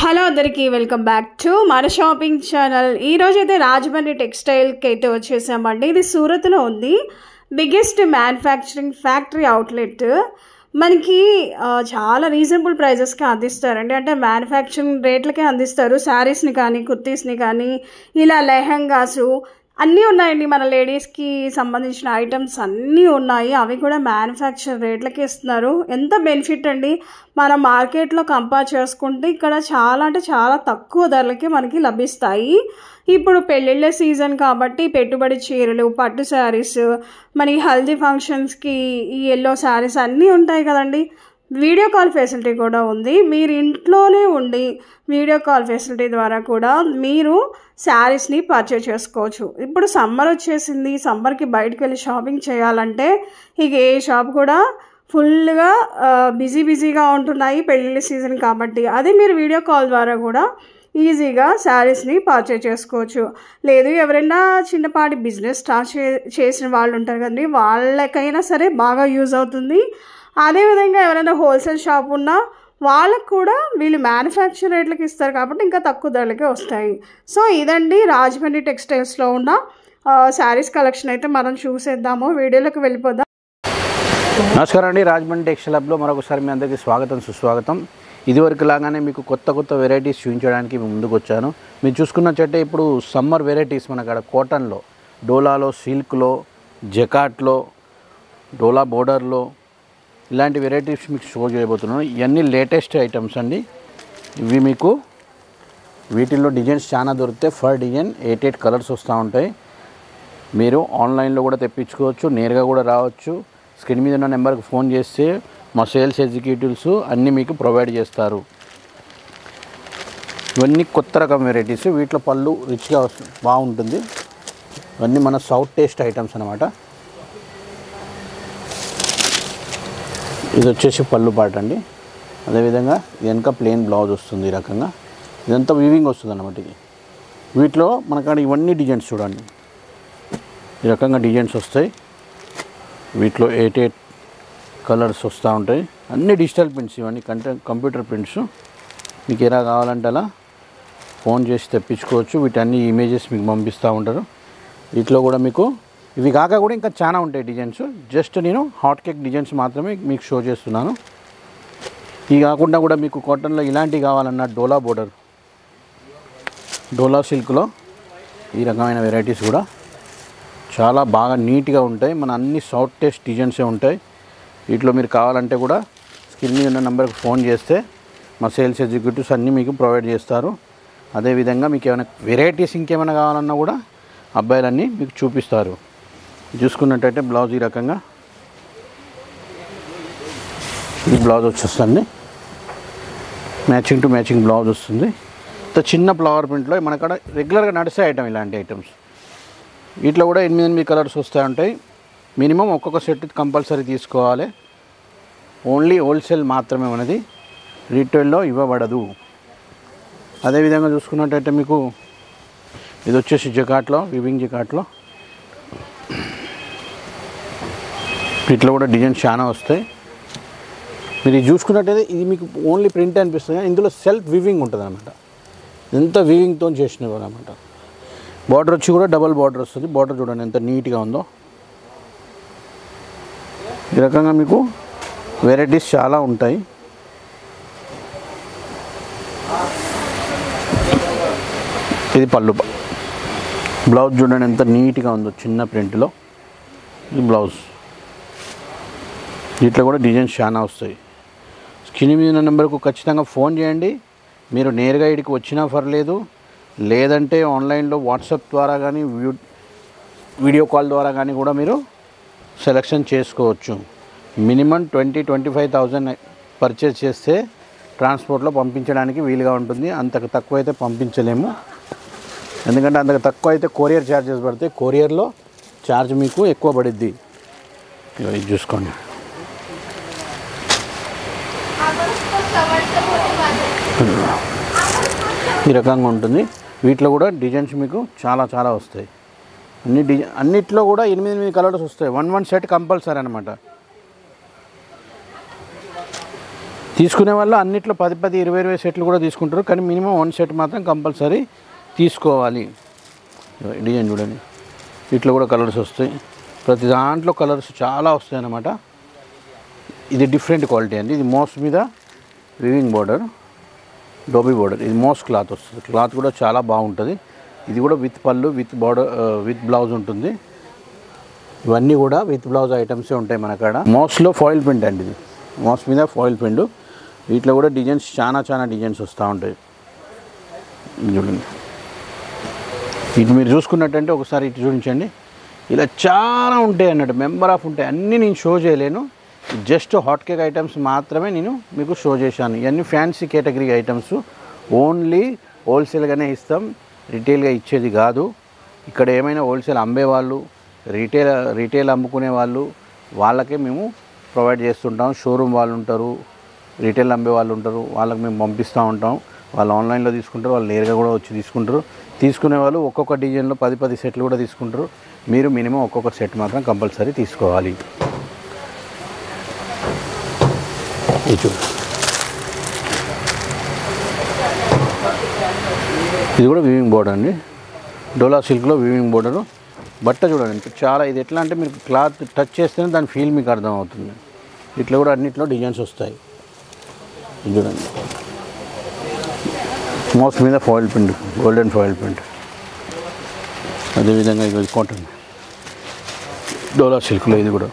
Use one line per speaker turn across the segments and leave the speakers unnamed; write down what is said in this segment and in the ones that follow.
Hello అందరికీ welcome back to మన shopping channel. ఈరోజు అయితే రాజమండ్రి టెక్స్టైల్కి అయితే వచ్చేసామండి. ఇది సూరత్లో ఉంది, బిగ్గెస్ట్ మ్యానుఫ్యాక్చరింగ్ ఫ్యాక్టరీ అవుట్లెట్. మనకి చాలా రీజనబుల్ ప్రైజెస్కి అందిస్తారండి. అంటే మ్యానుఫ్యాక్చరింగ్ రేట్లకే అందిస్తారు. శారీస్ని కానీ కుర్తీస్ని కానీ ఇలా లెహంగాసు అన్నీ ఉన్నాయండి. మన లేడీస్కి సంబంధించిన ఐటమ్స్ అన్నీ ఉన్నాయి. అవి కూడా మ్యానుఫ్యాక్చర్ రేట్లకి ఇస్తున్నారు. ఎంత బెనిఫిట్ అండి. మన మార్కెట్లో కంపేర్ చేసుకుంటే ఇక్కడ చాలా అంటే చాలా తక్కువ ధరలకి మనకి లభిస్తాయి. ఇప్పుడు పెళ్ళిళ్ళ సీజన్ కాబట్టి పెట్టుబడి చీరలు, పట్టు శారీస్, మనకి హల్దీ ఫంక్షన్స్కి ఈ ఎల్లో శారీస్ అన్నీ ఉంటాయి కదండి. వీడియో కాల్ ఫెసిలిటీ కూడా ఉంది. మీరు ఇంట్లోనే ఉండి వీడియో కాల్ ఫెసిలిటీ ద్వారా కూడా మీరు శారీస్ని పర్చేజ్ చేసుకోవచ్చు. ఇప్పుడు సమ్మర్ వచ్చేసింది. సమ్మర్కి బయటకు వెళ్ళి షాపింగ్ చేయాలంటే ఇక ఏ షాప్ కూడా ఫుల్గా బిజీగా ఉంటున్నాయి పెళ్ళిళ్ళ సీజన్ కాబట్టి. అదే మీరు వీడియో కాల్ ద్వారా కూడా ఈజీగా శారీస్ని పర్చేజ్ చేసుకోవచ్చు. లేదు ఎవరైనా చిన్నపాటి బిజినెస్ స్టార్ట్ చేసిన వాళ్ళు ఉంటారు కదండి, వాళ్ళకైనా సరే బాగా యూజ్ అవుతుంది. అదేవిధంగా ఎవరైనా హోల్సేల్ షాప్ ఉన్నా వాళ్ళకు కూడా వీళ్ళు మ్యానుఫ్యాక్చర్ రేట్లకి ఇస్తారు కాబట్టి ఇంకా తక్కువ ధరలకే వస్తాయి. సో ఇదండి రాజమండ్రి టెక్స్టైల్స్లో ఉన్న శారీస్ కలెక్షన్. అయితే మనం చూసేద్దాము, వీడియోలోకి వెళ్ళిపోదాం.
నమస్కారం అండి. రాజమండ్రి టెక్స్టైల్ హబ్లో మరొకసారి మీ అందరికీ స్వాగతం, సుస్వాగతం. ఇదివరకు లాగానే మీకు కొత్త వెరైటీస్ చూపించడానికి ముందుకు వచ్చాను. మీరు చూసుకున్నట్లయితే ఇప్పుడు సమ్మర్ వెరైటీస్ మనకు కాటన్లో, డోలాలో, సిల్క్లో, జకాట్లో, డోలా బోర్డర్లో ఇలాంటి వెరైటీస్ మీకు షో చేయబోతున్నాను. ఇవన్నీ లేటెస్ట్ ఐటమ్స్ అండి. ఇవి మీకు వీటిల్లో డిజైన్స్ చాలా దొరుకుతాయి. ఫర్ డిజైన్ 8 కలర్స్ వస్తూ ఉంటాయి. మీరు ఆన్లైన్లో కూడా తెప్పించుకోవచ్చు, నేరుగా కూడా రావచ్చు. స్క్రీన్ మీద ఉన్న నెంబర్కి ఫోన్ చేస్తే మా సేల్స్ ఎగ్జిక్యూటివ్స్ అన్నీ మీకు ప్రొవైడ్ చేస్తారు. ఇవన్నీ కొత్త రకం వెరైటీస్. వీటిలో పళ్ళు రిచ్గా బాగుంటుంది. ఇవన్నీ మన సౌత్ టేస్ట్ ఐటమ్స్ అనమాట. ఇది వచ్చేసి పళ్ళు పాట అండి. అదేవిధంగా వెనక ప్లెయిన్ బ్లౌజ్ వస్తుంది. ఈ రకంగా ఇదంతా వీవింగ్ వస్తుంది అన్నమాట. ఇది వీటిలో మనకాడ ఇవన్నీ డిజైన్స్ చూడండి. ఈ రకంగా డిజైన్స్ వస్తాయి. వీటిలో 8 కలర్స్ వస్తూ ఉంటాయి. అన్ని డిజిటల్ ప్రింట్స్, ఇవన్నీ కంప్యూటర్ ప్రింట్స్. మీకు ఎలా కావాలంటే అలా ఫోన్ చేసి తెప్పించుకోవచ్చు. వీటన్ని ఇమేజెస్ మీకు పంపిస్తూ ఉంటారు. వీటిలో కూడా మీకు ఇవి కాక కూడా ఇంకా చాలా ఉంటాయి డిజైన్స్. జస్ట్ నేను హాట్ కేక్ డిజైన్స్ మాత్రమే మీకు షో చేస్తున్నాను. ఇవి కాకుండా కూడా మీకు కాటన్లో ఇలాంటివి కావాలన్నా డోలా బోర్డర్, డోలా సిల్క్లో ఈ రకమైన వెరైటీస్ కూడా చాలా బాగా నీట్గా ఉంటాయి. మన అన్ని సౌత్ టేస్ట్ డిజైన్సే ఉంటాయి. వీటిలో మీరు కావాలంటే కూడా స్క్రీన్ మీద ఉన్న నెంబర్కి ఫోన్ చేస్తే మా సేల్స్ ఎగ్జిక్యూటివ్స్ అన్నీ మీకు ప్రొవైడ్ చేస్తారు. అదేవిధంగా మీకు ఏమైనా వెరైటీస్ ఇంకేమైనా కావాలన్నా కూడా అబ్బాయిలన్నీ మీకు చూపిస్తారు. చూసుకున్నట్టయితే బ్లౌజ్ ఈ రకంగా ఈ బ్లౌజ్ వచ్చేస్తుంది. మ్యాచింగ్ టు మ్యాచింగ్ బ్లౌజ్ వస్తుంది. ఇంత చిన్న ఫ్లవర్ ప్రింట్లో మనకాడ రెగ్యులర్గా నడిసే ఐటమ్ ఇలాంటి ఐటమ్స్. వీటిలో కూడా 8 కలర్స్ వస్తూ ఉంటాయి. మినిమం ఒక్కొక్క సెట్ కంపల్సరీ తీసుకోవాలి. ఓన్లీ హోల్సేల్ మాత్రమే మనది, రీటైల్లో ఇవ్వబడదు. అదేవిధంగా చూసుకున్నట్టయితే మీకు ఇది వచ్చేసి జకాట్లో, వివింగ్ జకాట్లో. వీటిలో కూడా డిజైన్స్ చాలా వస్తాయి. మీరు ఇది చూసుకున్నట్టయితే ఇది మీకు ఓన్లీ ప్రింట్ అనిపిస్తుంది, ఇందులో సెల్ఫ్ వివింగ్ ఉంటుంది అనమాట. ఎంత వివింగ్తో చేసినవి అనమాట. బార్డర్ వచ్చి కూడా డబల్ బార్డర్ వస్తుంది. బార్డర్ చూడండి ఎంత నీట్గా ఉందో. ఈ రకంగా మీకు వెరైటీస్ చాలా ఉంటాయి. ఇది పళ్ళు. బ్లౌజ్ చూడండి ఎంత నీట్గా ఉందో, చిన్న ప్రింట్లో ఈ బ్లౌజ్. వీటిలో కూడా డిజైన్స్ చాలా వస్తాయి. స్క్రీన్ మీద ఉన్న నెంబర్కు ఖచ్చితంగా ఫోన్ చేయండి. మీరు నేరుగా ఇక్కడికి వచ్చినా పర్లేదు, లేదంటే ఆన్లైన్లో వాట్సాప్ ద్వారా కానీ వీడియో కాల్ ద్వారా కానీ కూడా మీరు సెలెక్షన్ చేసుకోవచ్చు. మినిమం 20-25,000 పర్చేజ్ చేస్తే ట్రాన్స్పోర్ట్లో పంపించడానికి వీలుగా ఉంటుంది. అంతకు తక్కువ అయితే పంపించలేము. ఎందుకంటే అంతకు తక్కువ అయితే కొరియర్ ఛార్జెస్ పడతాయి. కొరియర్లో ఛార్జ్ మీకు ఎక్కువ పడుద్ది. ఇది చూసుకోండి. ఈ రకంగా ఉంటుంది. వీటిలో కూడా డిజైన్స్ మీకు చాలా వస్తాయి. అన్నిట్లో కూడా 8 కలర్స్ వస్తాయి. 1 సెట్ కంపల్సరీ అనమాట. తీసుకునే వాళ్ళు అన్నిట్లో 10-20 సెట్లు కూడా తీసుకుంటారు, కానీ మినిమం 1 సెట్ మాత్రం కంపల్సరీ తీసుకోవాలి. డిజైన్ చూడండి, వీటిలో కూడా కలర్స్ వస్తాయి. ప్రతి దాంట్లో కలర్స్ చాలా వస్తాయి అన్నమాట. ఇది డిఫరెంట్ క్వాలిటీ అండి. ఇది మోస్ మీద వివింగ్ బోర్డర్, డోబీ బోర్డర్. ఇది మోస్ క్లాత్ వస్తుంది. క్లాత్ కూడా చాలా బాగుంటుంది. ఇది కూడా విత్ పళ్ళు, విత్ బోర్డర్, విత్ బ్లౌజ్ ఉంటుంది. ఇవన్నీ కూడా విత్ బ్లౌజ్ ఐటమ్సే ఉంటాయి మన కాడ. మోస్లో ఫాయిల్ ప్రింట్ అండి. ఇది మోస్ మీద ఫాయిల్ ప్రింట్. వీటిలో కూడా డిజైన్స్ చాలా డిజైన్స్ వస్తూ ఉంటాయి. చూడండి, ఇటు మీరు చూసుకున్నట్టంటే ఒకసారి ఇటు చూపించండి. ఇలా చాలా ఉంటాయి అన్నట్టు, మెంబర్ ఆఫ్ ఉంటాయి. అన్నీ నేను షో చేయలేను, జస్ట్ హాట్ కేక్ ఐటమ్స్ మాత్రమే నేను మీకు షో చేశాను. ఇవన్నీ ఫ్యాన్సీ కేటగిరీ ఐటమ్స్. ఓన్లీ హోల్సేల్గానే ఇస్తాం, రిటైల్గా ఇచ్చేది కాదు. ఇక్కడ ఏమైనా హోల్సేల్ అమ్మేవాళ్ళు, రిటైల్ అమ్ముకునే వాళ్ళు, వాళ్ళకే మేము ప్రొవైడ్ చేస్తుంటాం. షోరూమ్ వాళ్ళు ఉంటారు, రిటైల్ అమ్మే వాళ్ళు ఉంటారు, వాళ్ళకి మేము పంపిస్తూ ఉంటాం. వాళ్ళు ఆన్లైన్లో తీసుకుంటారు, వాళ్ళు నేరుగా కూడా వచ్చి తీసుకుంటారు. తీసుకునే వాళ్ళు ఒక్కొక్క డిజైన్లో 10 సెట్లు కూడా తీసుకుంటారు. మీరు మినిమం ఒక్కొక్క సెట్ మాత్రం కంపల్సరీ తీసుకోవాలి. ఇది కూడా వీవింగ్ బోర్డర్ అండి. డోలా సిల్క్లో వీవింగ్ బోర్డరు. బట్ట చూడండి చాలా, ఇది ఎట్లా అంటే మీరు క్లాత్ టచ్ చేస్తేనే దాని ఫీల్ మీకు అర్థమవుతుంది. ఇట్లా కూడా అన్నిట్లో డిజైన్స్ వస్తాయి. ఇది చూడండి, మోస్ట్ మీద foil print, golden foil print. అదేవిధంగా ఇది కాటన్ డోలా సిల్క్లో ఇది కూడా.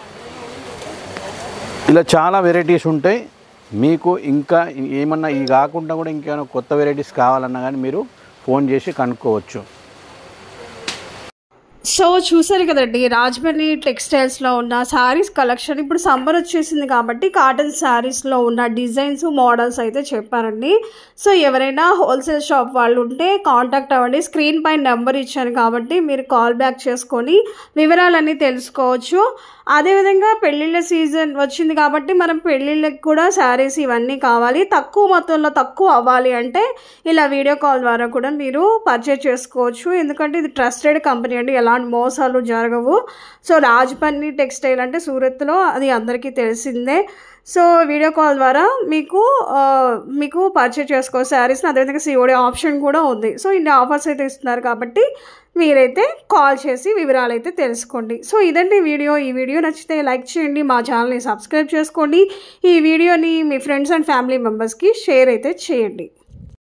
ఇలా చాలా వెరైటీస్ ఉంటాయి. మీకు ఇంకా ఏమన్నా ఇవి కాకుండా కూడా ఇంకేమైనా కొత్త వెరైటీస్ కావాలన్నా కానీ మీరు ఫోన్ చేసి కనుక్కోవచ్చు.
సో చూసారు కదండి, రాజమండ్రి టెక్స్టైల్స్లో ఉన్న శారీస్ కలెక్షన్. ఇప్పుడు సమ్మర్ వచ్చేసింది కాబట్టి కాటన్ శారీస్లో ఉన్న డిజైన్స్, మోడల్స్ అయితే చెప్పారండి. సో ఎవరైనా హోల్సేల్ షాప్ వాళ్ళు ఉంటే కాంటాక్ట్ అవ్వండి. స్క్రీన్ పైన నెంబర్ ఇచ్చాను కాబట్టి మీరు కాల్ బ్యాక్ చేసుకొని వివరాలన్నీ తెలుసుకోవచ్చు. అదేవిధంగా పెళ్ళిళ్ళ సీజన్ వచ్చింది కాబట్టి మనం పెళ్ళిళ్ళకి కూడా శారీస్ ఇవన్నీ కావాలి, తక్కువ మొత్తంలో తక్కువ అవ్వాలి అంటే ఇలా వీడియో కాల్ ద్వారా కూడా మీరు పర్చేజ్ చేసుకోవచ్చు. ఎందుకంటే ఇది ట్రస్టెడ్ కంపెనీ అండి, ఎలాంటి మోసాలు జరగవు. సో రాజమండ్రి టెక్స్టైల్ అంటే సూరత్లో, అది అందరికీ తెలిసిందే. సో వీడియో కాల్ ద్వారా మీకు పర్చేజ్ చేసుకోవచ్చు శారీస్ని. అదేవిధంగా COD ఆప్షన్ కూడా ఉంది. సో ఇన్ని ఆఫర్స్ అయితే ఇస్తున్నారు కాబట్టి మీరైతే కాల్ చేసి వివరాలు అయితే తెలుసుకోండి. సో ఇదండి వీడియో. ఈ వీడియో నచ్చితే లైక్ చేయండి, మా ఛానల్ని సబ్స్క్రైబ్ చేసుకోండి. ఈ వీడియోని మీ ఫ్రెండ్స్ అండ్ ఫ్యామిలీ మెంబర్స్కి షేర్ అయితే చేయండి.